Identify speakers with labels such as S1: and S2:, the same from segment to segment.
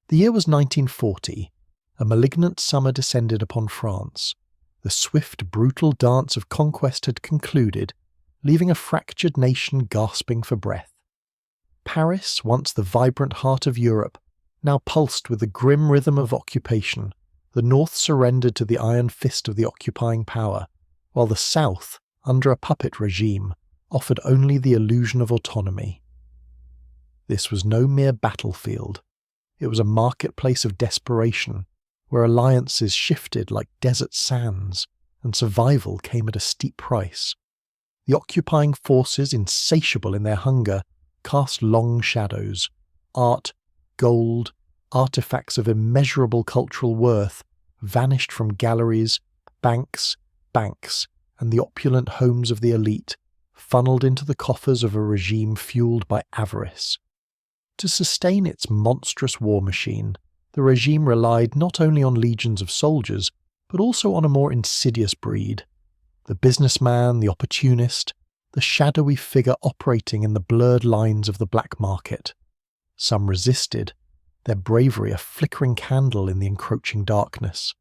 S1: The year was 1940. A malignant summer descended upon France. The swift, brutal dance of conquest had concluded, leaving a fractured nation gasping for breath. Paris, once the vibrant heart of Europe, now pulsed with the grim rhythm of occupation. The North surrendered to the iron fist of the occupying power, while the South, under a puppet regime, offered only the illusion of autonomy. This was no mere battlefield. It was a marketplace of desperation, where alliances shifted like desert sands, and survival came at a steep price. The occupying forces, insatiable in their hunger, cast long shadows. Art, gold, artifacts of immeasurable cultural worth vanished from galleries, banks, and the opulent homes of the elite, funneled into the coffers of a regime fueled by avarice. To sustain its monstrous war machine, the regime relied not only on legions of soldiers, but also on a more insidious breed. The businessman, the opportunist, the shadowy figure operating in the blurred lines of the black market. Some resisted, their bravery a flickering candle in the encroaching darkness.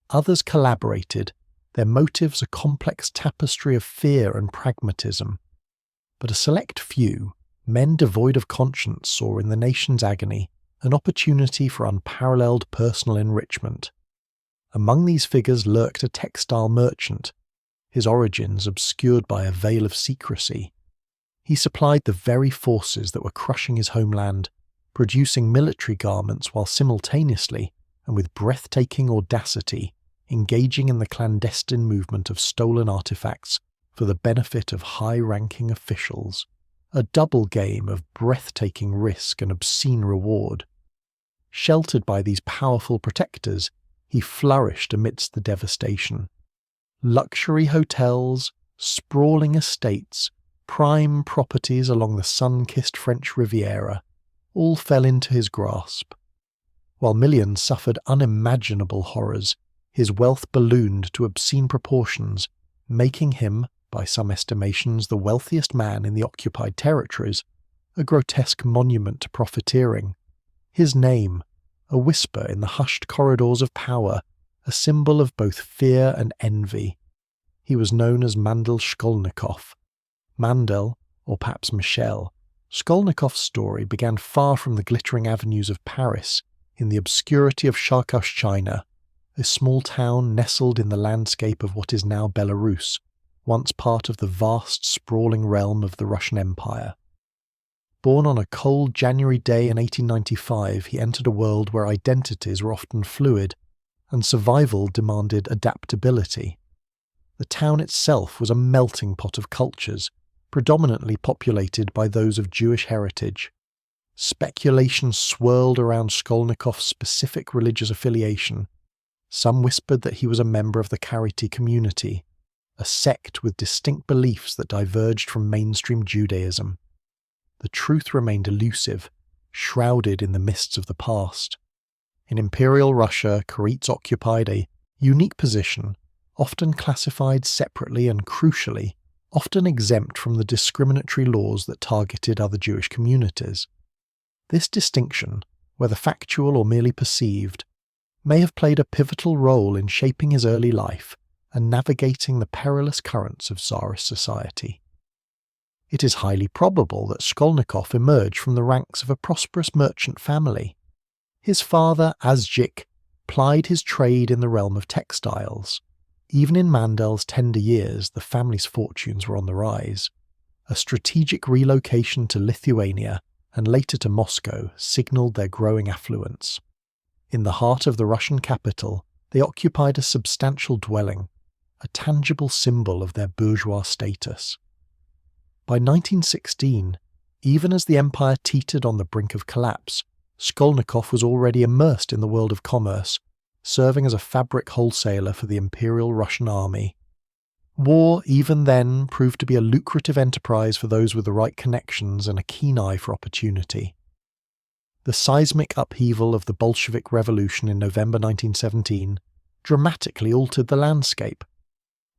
S1: Others collaborated, their motives a complex tapestry of fear and pragmatism. But a select few, men devoid of conscience, saw in the nation's agony an opportunity for unparalleled personal enrichment. Among these figures lurked a textile merchant, his origins obscured by a veil of secrecy. He supplied the very forces that were crushing his homeland, producing military garments while simultaneously, and with breathtaking audacity, engaging in the clandestine movement of stolen artifacts for the benefit of high-ranking officials. A double game of breathtaking risk and obscene reward. Sheltered by these powerful protectors, he flourished amidst the devastation. Luxury hotels, sprawling estates, prime properties along the sun-kissed French Riviera, all fell into his grasp. While millions suffered unimaginable horrors, his wealth ballooned to obscene proportions, making him, by some estimations, the wealthiest man in the occupied territories, a grotesque monument to profiteering. His name, a whisper in the hushed corridors of power, a symbol of both fear and envy. He was known as Mandel Shkolnikov. Mandel, or perhaps Michel, Shkolnikov's story began far from the glittering avenues of Paris, in the obscurity of Charkov, a small town nestled in the landscape of what is now Belarus, once part of the vast, sprawling realm of the Russian Empire. Born on a cold January day in 1895, he entered a world where identities were often fluid, and survival demanded adaptability. The town itself was a melting pot of cultures, predominantly populated by those of Jewish heritage. Speculation swirled around Shkolnikov's specific religious affiliation. Some whispered that he was a member of the Charity community, a sect with distinct beliefs that diverged from mainstream Judaism. The truth remained elusive, shrouded in the mists of the past. In Imperial Russia, Karits occupied a unique position, often classified separately and crucially, often exempt from the discriminatory laws that targeted other Jewish communities. This distinction, whether factual or merely perceived, may have played a pivotal role in shaping his early life and navigating the perilous currents of Tsarist society. It is highly probable that Shkolnikov emerged from the ranks of a prosperous merchant family. His father, Azjik, plied his trade in the realm of textiles. Even in Mandel's tender years, the family's fortunes were on the rise. A strategic relocation to Lithuania and later to Moscow signalled their growing affluence. In the heart of the Russian capital, they occupied a substantial dwelling, a tangible symbol of their bourgeois status. By 1916, even as the empire teetered on the brink of collapse, Shkolnikov was already immersed in the world of commerce, serving as a fabric wholesaler for the Imperial Russian Army. War, even then, proved to be a lucrative enterprise for those with the right connections and a keen eye for opportunity. The seismic upheaval of the Bolshevik Revolution in November 1917 dramatically altered the landscape.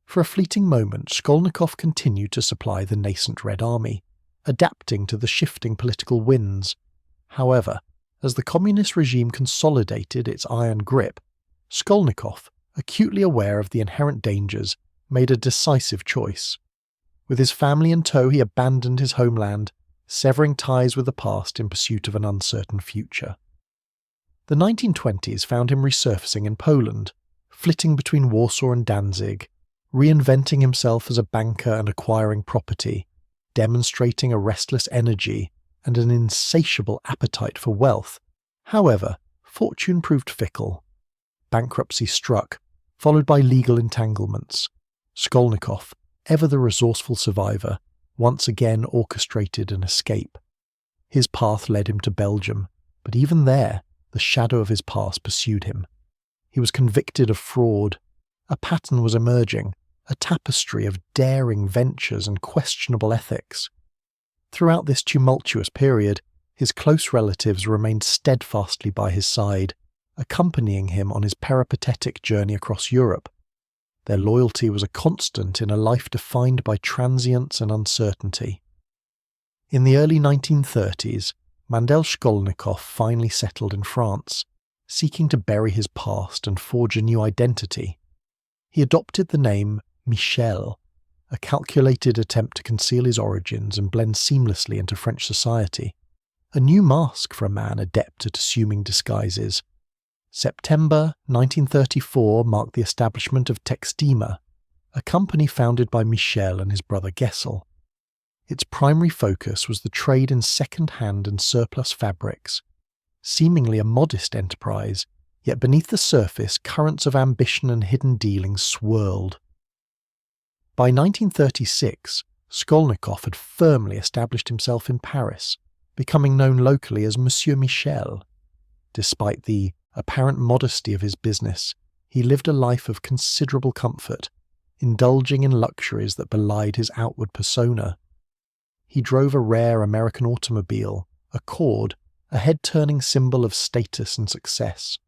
S1: For a fleeting moment, Shkolnikov continued to supply the nascent Red Army, adapting to the shifting political winds. However, As the communist regime consolidated its iron grip, Skolnikov, acutely aware of the inherent dangers, made a decisive choice. With his family in tow, he abandoned his homeland, severing ties with the past in pursuit of an uncertain future. The 1920s found him resurfacing in Poland, flitting between Warsaw and Danzig, reinventing himself as a banker and acquiring property, demonstrating a restless energy and an insatiable appetite for wealth. However, fortune proved fickle. Bankruptcy struck, followed by legal entanglements. Skolnikov, ever the resourceful survivor, once again orchestrated an escape. His path led him to Belgium, but even there, the shadow of his past pursued him. He was convicted of fraud. A pattern was emerging, a tapestry of daring ventures and questionable ethics. Throughout this tumultuous period, his close relatives remained steadfastly by his side, accompanying him on his peripatetic journey across Europe. Their loyalty was a constant in a life defined by transience and uncertainty. In the early 1930s, Mandel Skolnikov finally settled in France, seeking to bury his past and forge a new identity. He adopted the name Michel, a calculated attempt to conceal his origins and blend seamlessly into French society, a new mask for a man adept at assuming disguises. September 1934 marked the establishment of Textima, a company founded by Michel and his brother Gessel. Its primary focus was the trade in second-hand and surplus fabrics. Seemingly a modest enterprise, yet beneath the surface currents of ambition and hidden dealings swirled. By 1936, Skolnikov had firmly established himself in Paris, becoming known locally as Monsieur Michel. Despite the apparent modesty of his business, he lived a life of considerable comfort, indulging in luxuries that belied his outward persona. He drove a rare American automobile, Accord, a head-turning symbol of status and success.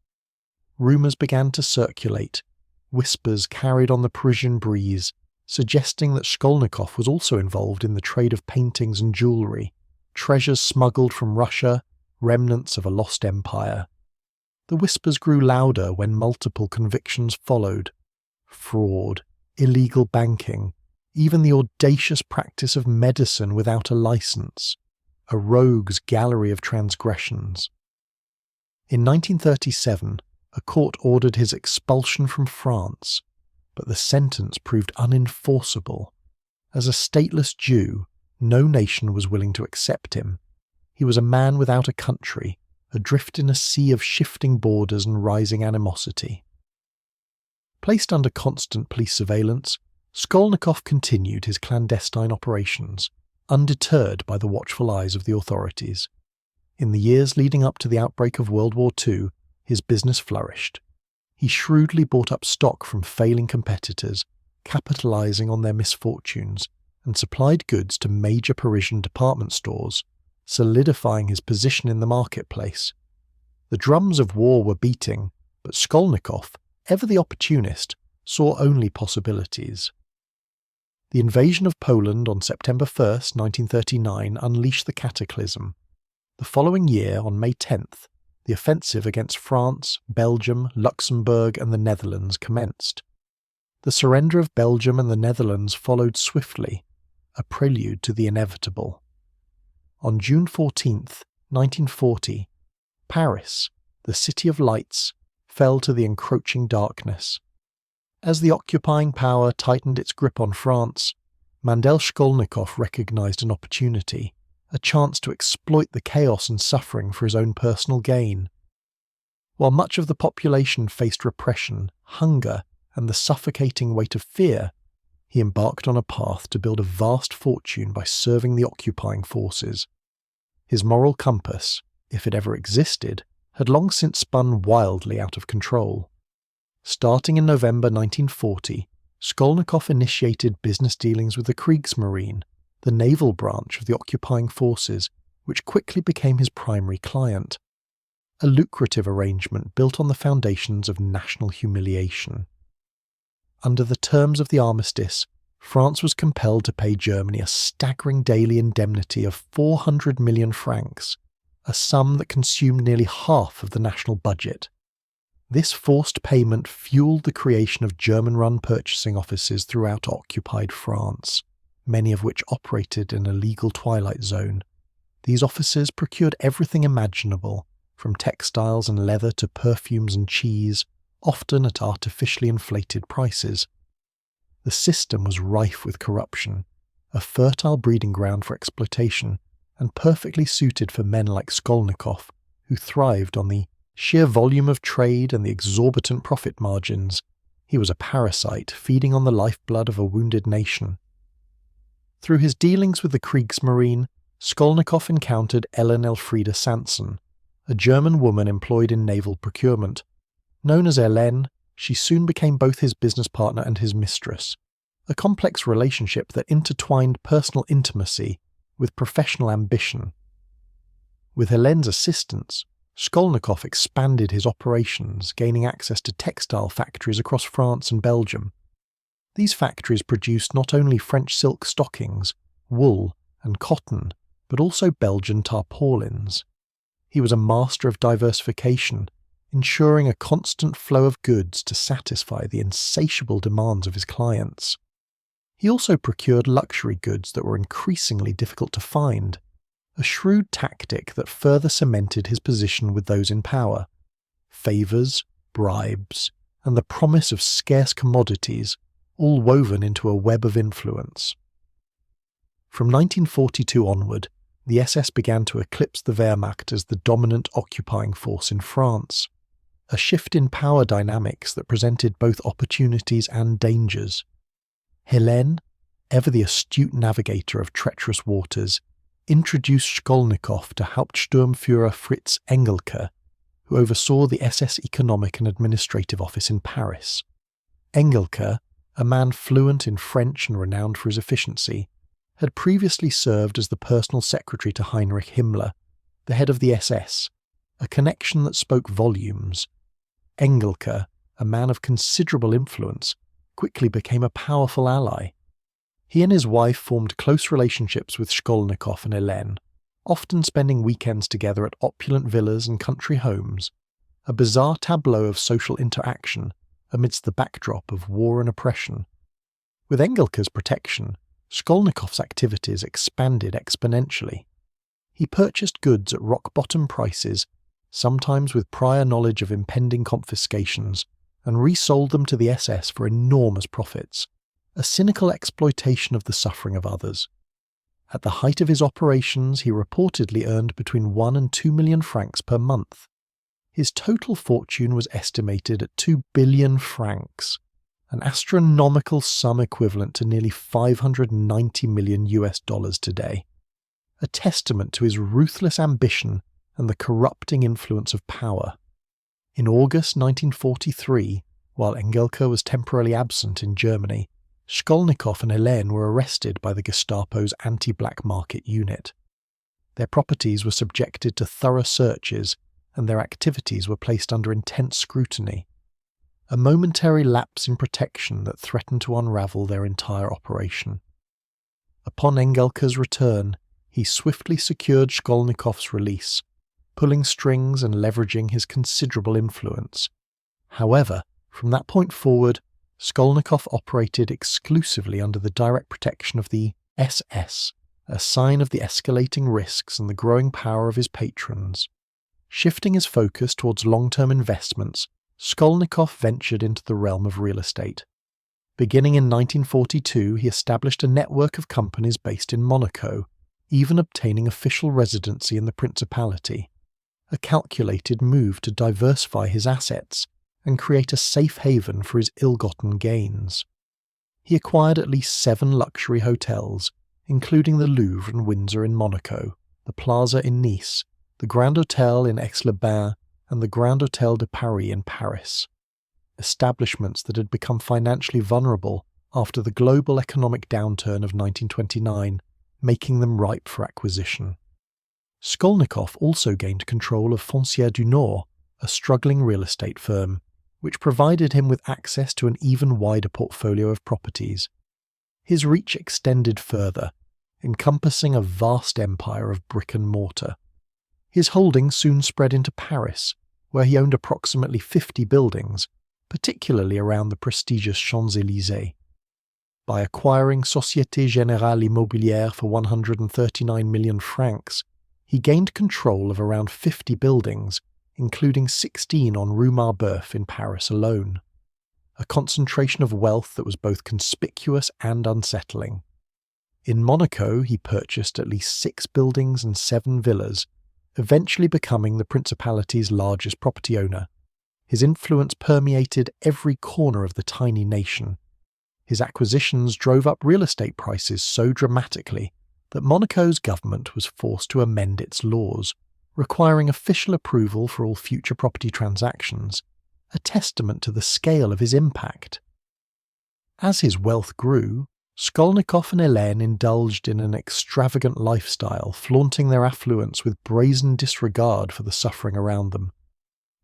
S1: Rumours began to circulate, whispers carried on the Parisian breeze, suggesting that Skolnikov was also involved in the trade of paintings and jewellery, treasures smuggled from Russia, remnants of a lost empire. The whispers grew louder when multiple convictions followed. Fraud, illegal banking, even the audacious practice of medicine without a license, a rogue's gallery of transgressions. In 1937, a court ordered his expulsion from France, but the sentence proved unenforceable. As a stateless Jew, no nation was willing to accept him. He was a man without a country, adrift in a sea of shifting borders and rising animosity. Placed under constant police surveillance, Skolnikov continued his clandestine operations, undeterred by the watchful eyes of the authorities. In the years leading up to the outbreak of World War II, his business flourished. He shrewdly bought up stock from failing competitors, capitalizing on their misfortunes, and supplied goods to major Parisian department stores, solidifying his position in the marketplace. The drums of war were beating, but Skolnikov, ever the opportunist, saw only possibilities. The invasion of Poland on September 1st, 1939 unleashed the cataclysm. The following year, on May 10th, the offensive against France, Belgium, Luxembourg and the Netherlands commenced. The surrender of Belgium and the Netherlands followed swiftly, a prelude to the inevitable. On June 14th, 1940, Paris, the City of Lights, fell to the encroaching darkness. As the occupying power tightened its grip on France, Mandel Skolnikov recognized an opportunity, a chance to exploit the chaos and suffering for his own personal gain. While much of the population faced repression, hunger, and the suffocating weight of fear, he embarked on a path to build a vast fortune by serving the occupying forces. His moral compass, if it ever existed, had long since spun wildly out of control. Starting in November 1940, Skolnikov initiated business dealings with the Kriegsmarine, the naval branch of the occupying forces, which quickly became his primary client. A lucrative arrangement built on the foundations of national humiliation. Under the terms of the armistice, France was compelled to pay Germany a staggering daily indemnity of 400 million francs, a sum that consumed nearly half of the national budget. This forced payment fueled the creation of German-run purchasing offices throughout occupied France, many of which operated in a legal twilight zone. These offices procured everything imaginable, from textiles and leather to perfumes and cheese, often at artificially inflated prices. The system was rife with corruption, a fertile breeding ground for exploitation, and perfectly suited for men like Skolnikov, who thrived on the sheer volume of trade and the exorbitant profit margins. He was a parasite feeding on the lifeblood of a wounded nation. Through his dealings with the Kriegsmarine, Skolnikov encountered Ellen Elfriede Sanson, a German woman employed in naval procurement. Known as Hélène, she soon became both his business partner and his mistress, a complex relationship that intertwined personal intimacy with professional ambition. With Hélène's assistance, Skolnikov expanded his operations, gaining access to textile factories across France and Belgium. These factories produced not only French silk stockings, wool, and cotton, but also Belgian tarpaulins. He was a master of diversification, ensuring a constant flow of goods to satisfy the insatiable demands of his clients. He also procured luxury goods that were increasingly difficult to find, a shrewd tactic that further cemented his position with those in power. Favours, bribes, and the promise of scarce commodities, all woven into a web of influence. From 1942 onward, the SS began to eclipse the Wehrmacht as the dominant occupying force in France, a shift in power dynamics that presented both opportunities and dangers. Hélène, ever the astute navigator of treacherous waters, introduced Skolnikov to Hauptsturmführer Fritz Engelke, who oversaw the SS Economic and Administrative Office in Paris. Engelke, a man fluent in French and renowned for his efficiency, had previously served as the personal secretary to Heinrich Himmler, the head of the SS, a connection that spoke volumes. Engelke, a man of considerable influence, quickly became a powerful ally. He and his wife formed close relationships with Skolnikov and Hélène, often spending weekends together at opulent villas and country homes, a bizarre tableau of social interaction amidst the backdrop of war and oppression. With Engelke's protection, Skolnikov's activities expanded exponentially. He purchased goods at rock-bottom prices, sometimes with prior knowledge of impending confiscations, and resold them to the SS for enormous profits, a cynical exploitation of the suffering of others. At the height of his operations, he reportedly earned between 1 and 2 million francs per month. His total fortune was estimated at 2 billion francs, an astronomical sum equivalent to nearly 590 million US dollars today, a testament to his ruthless ambition and the corrupting influence of power. In August 1943, while Engelke was temporarily absent in Germany, Skolnikov and Hélène were arrested by the Gestapo's anti-black market unit. Their properties were subjected to thorough searches, and their activities were placed under intense scrutiny, a momentary lapse in protection that threatened to unravel their entire operation. Upon Engelke's return, he swiftly secured Skolnikov's release, pulling strings and leveraging his considerable influence. However, from that point forward, Skolnikov operated exclusively under the direct protection of the SS, a sign of the escalating risks and the growing power of his patrons. Shifting his focus towards long-term investments, Skolnikov ventured into the realm of real estate. Beginning in 1942, he established a network of companies based in Monaco, even obtaining official residency in the Principality, a calculated move to diversify his assets and create a safe haven for his ill-gotten gains. He acquired at least 7 luxury hotels, including the Louvre and Windsor in Monaco, the Plaza in Nice, the Grand Hôtel in Aix-les-Bains, and the Grand Hôtel de Paris in Paris, establishments that had become financially vulnerable after the global economic downturn of 1929, making them ripe for acquisition. Skolnikov also gained control of Foncière du Nord, a struggling real estate firm, which provided him with access to an even wider portfolio of properties. His reach extended further, encompassing a vast empire of brick and mortar. His holdings soon spread into Paris, where he owned approximately 50 buildings, particularly around the prestigious Champs-Élysées. By acquiring Société Générale Immobilière for 139 million francs, he gained control of around 50 buildings, including 16 on Rue Marbeuf in Paris alone. A concentration of wealth that was both conspicuous and unsettling. In Monaco, he purchased at least 6 buildings and 7 villas, eventually becoming the principality's largest property owner. His influence permeated every corner of the tiny nation. His acquisitions drove up real estate prices so dramatically that Monaco's government was forced to amend its laws, requiring official approval for all future property transactions, a testament to the scale of his impact. As his wealth grew, Skolnikov and Hélène indulged in an extravagant lifestyle, flaunting their affluence with brazen disregard for the suffering around them.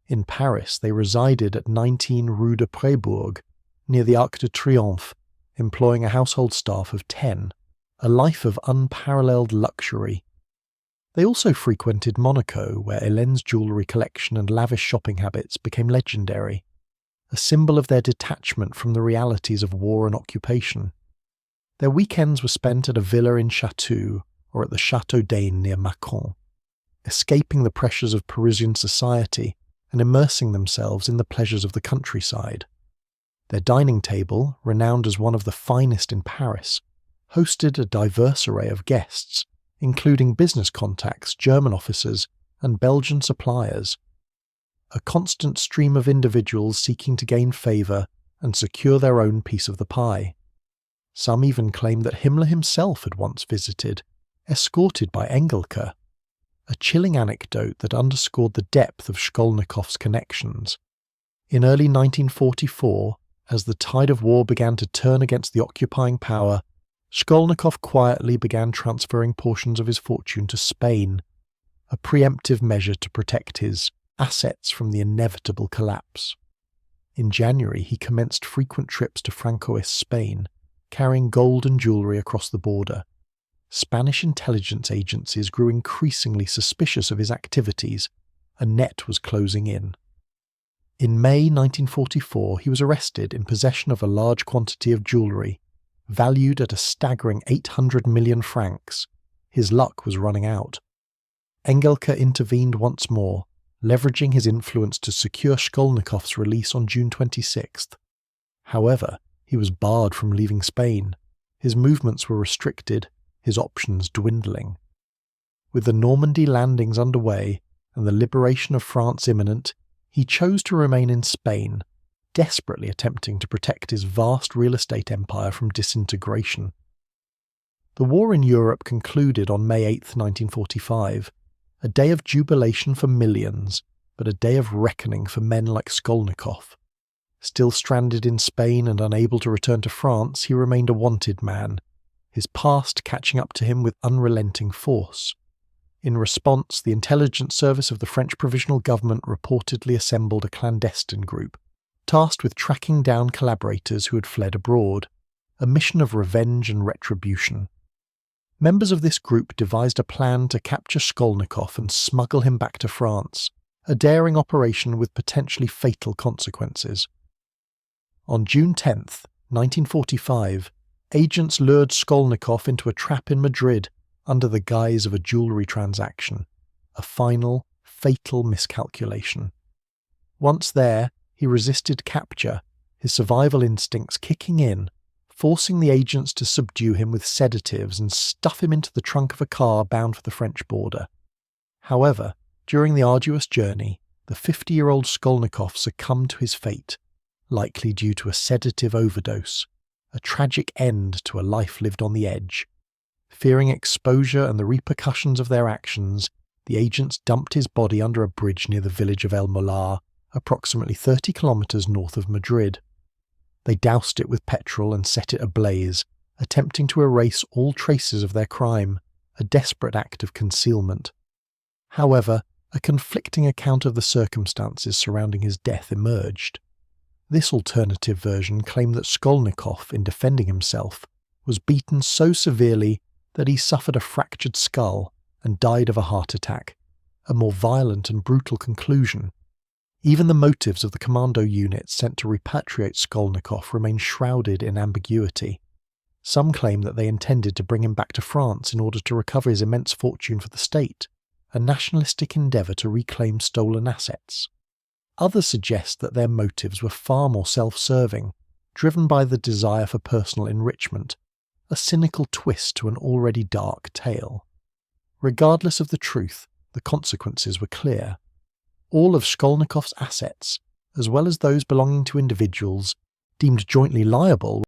S1: In Paris, they resided at 19 Rue de Prébourg, near the Arc de Triomphe, employing a household staff of 10, a life of unparalleled luxury. They also frequented Monaco, where Hélène's jewellery collection and lavish shopping habits became legendary, a symbol of their detachment from the realities of war and occupation. Their weekends were spent at a villa in Château or at the Château d'Aine near Mâcon, escaping the pressures of Parisian society and immersing themselves in the pleasures of the countryside. Their dining table, renowned as one of the finest in Paris, hosted a diverse array of guests, including business contacts, German officers, and Belgian suppliers. A constant stream of individuals seeking to gain favour and secure their own piece of the pie. Some even claimed that Himmler himself had once visited, escorted by Engelke, a chilling anecdote that underscored the depth of Skolnikov's connections. In early 1944, as the tide of war began to turn against the occupying power, Skolnikov quietly began transferring portions of his fortune to Spain, a preemptive measure to protect his assets from the inevitable collapse. In January, he commenced frequent trips to Francoist Spain, carrying gold and jewellery across the border. Spanish intelligence agencies grew increasingly suspicious of his activities. A net was closing in. In May 1944, he was arrested in possession of a large quantity of jewellery, valued at a staggering 800 million francs. His luck was running out. Engelke intervened once more, leveraging his influence to secure Skolnikov's release on June 26th. However, he was barred from leaving Spain. His movements were restricted, his options dwindling. With the Normandy landings underway and the liberation of France imminent, he chose to remain in Spain, desperately attempting to protect his vast real estate empire from disintegration. The war in Europe concluded on May 8, 1945, a day of jubilation for millions, but a day of reckoning for men like Skolnikov. Still stranded in Spain and unable to return to France, he remained a wanted man, his past catching up to him with unrelenting force. In response, the intelligence service of the French provisional government reportedly assembled a clandestine group, tasked with tracking down collaborators who had fled abroad, a mission of revenge and retribution. Members of this group devised a plan to capture Skolnikov and smuggle him back to France, a daring operation with potentially fatal consequences. On June 10, 1945, agents lured Skolnikov into a trap in Madrid under the guise of a jewellery transaction, a final, fatal miscalculation. Once there, he resisted capture, his survival instincts kicking in, forcing the agents to subdue him with sedatives and stuff him into the trunk of a car bound for the French border. However, during the arduous journey, the 50-year-old Skolnikov succumbed to his fate, likely due to a sedative overdose, a tragic end to a life lived on the edge. Fearing exposure and the repercussions of their actions, the agents dumped his body under a bridge near the village of El Molar, approximately 30 kilometers north of Madrid. They doused it with petrol and set it ablaze, attempting to erase all traces of their crime, a desperate act of concealment. However, a conflicting account of the circumstances surrounding his death emerged. This alternative version claimed that Skolnikov, in defending himself, was beaten so severely that he suffered a fractured skull and died of a heart attack, a more violent and brutal conclusion. Even the motives of the commando units sent to repatriate Skolnikov remain shrouded in ambiguity. Some claim that they intended to bring him back to France in order to recover his immense fortune for the state, a nationalistic endeavour to reclaim stolen assets. Others suggest that their motives were far more self-serving, driven by the desire for personal enrichment, a cynical twist to an already dark tale. Regardless of the truth, the consequences were clear. All of Skolnikov's assets, as well as those belonging to individuals deemed jointly liable